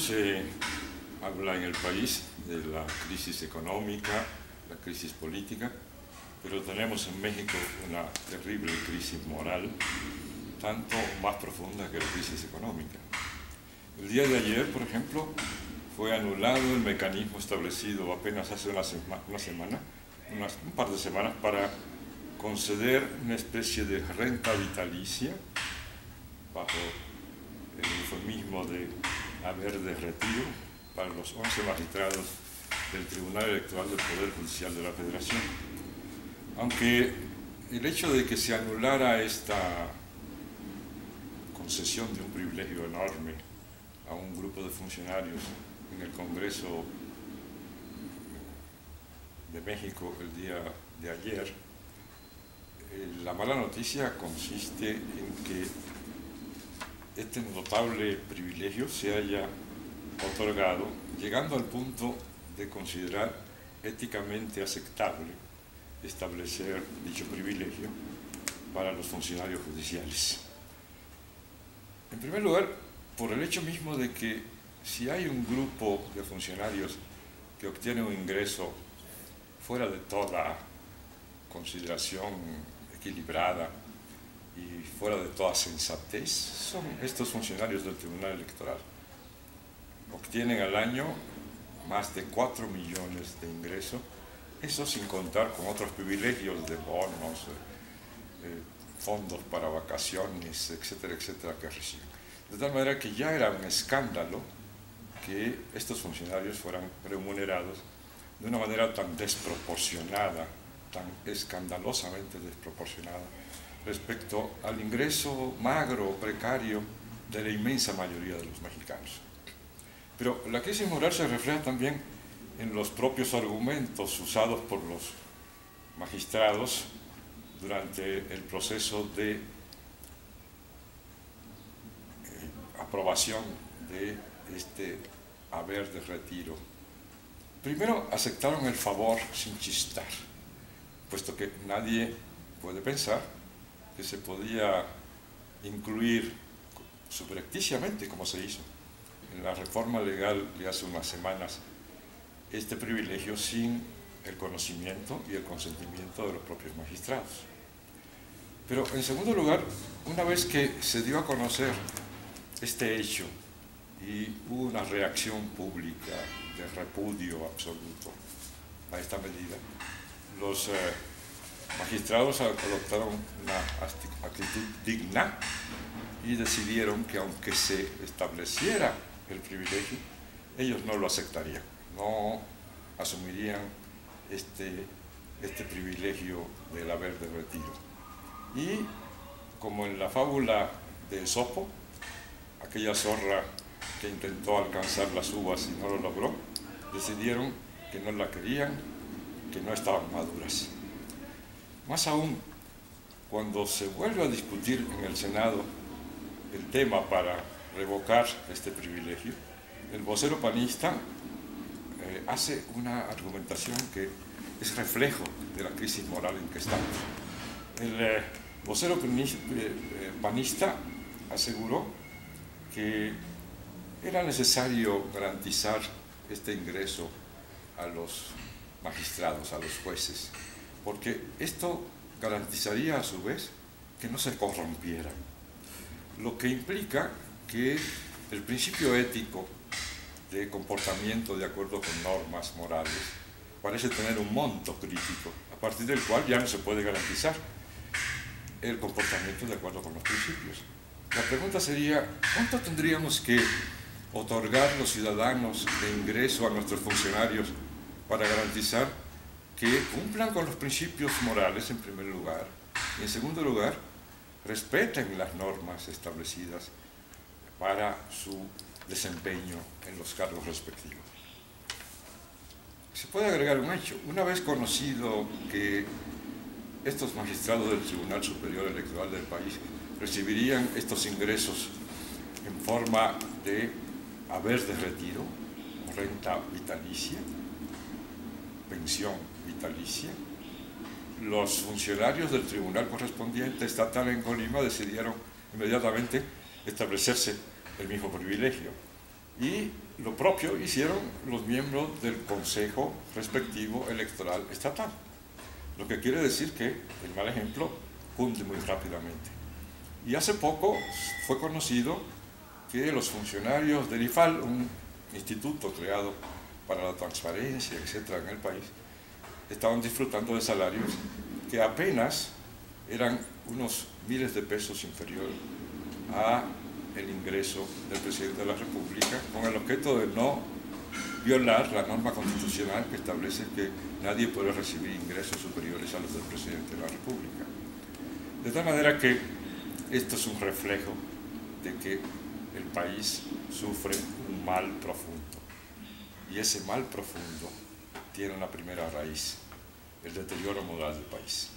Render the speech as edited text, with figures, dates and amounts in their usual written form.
se habla en el país de la crisis económica, la crisis política, pero tenemos en México una terrible crisis moral, tanto más profunda que la crisis económica. El día de ayer, por ejemplo, fue anulado el mecanismo establecido apenas hace un par de semanas, para conceder una especie de renta vitalicia, bajo el eufemismo de haber de retiro, para los 11 magistrados del Tribunal Electoral del Poder Judicial de la Federación. Aunque el hecho de que se anulara esta concesión de un privilegio enorme a un grupo de funcionarios en el Congreso de México el día de ayer, la mala noticia consiste en que este notable privilegio se haya otorgado llegando al punto de considerar éticamente aceptable establecer dicho privilegio para los funcionarios judiciales. En primer lugar, por el hecho mismo de que si hay un grupo de funcionarios que obtiene un ingreso fuera de toda consideración equilibrada y fuera de toda sensatez, son estos funcionarios del Tribunal Electoral. Obtienen al año más de 4 millones de ingresos, eso sin contar con otros privilegios de bonos, fondos para vacaciones, etcétera, etcétera, que reciben. De tal manera que ya era un escándalo que estos funcionarios fueran remunerados de una manera tan desproporcionada, tan escandalosamente desproporcionada respecto al ingreso magro, precario de la inmensa mayoría de los mexicanos. Pero la crisis moral se refleja también en los propios argumentos usados por los magistrados durante el proceso de aprobación de este haber de retiro. Primero aceptaron el favor sin chistar, puesto que nadie puede pensar que se podía incluir subrepticiamente, como se hizo en la reforma legal de hace unas semanas, este privilegio sin el conocimiento y el consentimiento de los propios magistrados. Pero en segundo lugar, una vez que se dio a conocer este hecho y hubo una reacción pública de repudio absoluto a esta medida, los magistrados adoptaron una actitud digna y decidieron que aunque se estableciera el privilegio, ellos no lo aceptarían, no asumirían este privilegio del haber de retiro. Y como en la fábula de Esopo, aquella zorra que intentó alcanzar las uvas y no lo logró, decidieron que no la querían, que no estaban maduras. Más aún, cuando se vuelve a discutir en el Senado el tema para revocar este privilegio, el vocero panista hace una argumentación que es reflejo de la crisis moral en que estamos. El vocero panista aseguró que era necesario garantizar este ingreso a los magistrados, a los jueces, porque esto garantizaría a su vez que no se corrompieran, lo que implica que el principio ético de comportamiento de acuerdo con normas morales parece tener un monto crítico, a partir del cual ya no se puede garantizar el comportamiento de acuerdo con los principios. La pregunta sería, ¿cuánto tendríamos que otorgar los ciudadanos de ingreso a nuestros funcionarios para garantizar que cumplan con los principios morales en primer lugar y en segundo lugar respeten las normas establecidas para su desempeño en los cargos respectivos? Se puede agregar un hecho. Una vez conocido que estos magistrados del Tribunal Superior Electoral del país recibirían estos ingresos en forma de haber de retiro, renta vitalicia, pensión vitalicia, los funcionarios del tribunal correspondiente estatal en Colima decidieron inmediatamente establecerse el mismo privilegio y lo propio hicieron los miembros del Consejo respectivo electoral estatal, lo que quiere decir que el mal ejemplo cunde muy rápidamente. Y hace poco fue conocido que los funcionarios del IFAL, un instituto creado para la transparencia, etcétera, en el país, estaban disfrutando de salarios que apenas eran unos miles de pesos inferior a el ingreso del presidente de la República, con el objeto de no violar la norma constitucional que establece que nadie puede recibir ingresos superiores a los del presidente de la República. De tal manera que esto es un reflejo de que el país sufre un mal profundo, y ese mal profundo tiene una primera raíz: el deterioro moral del país.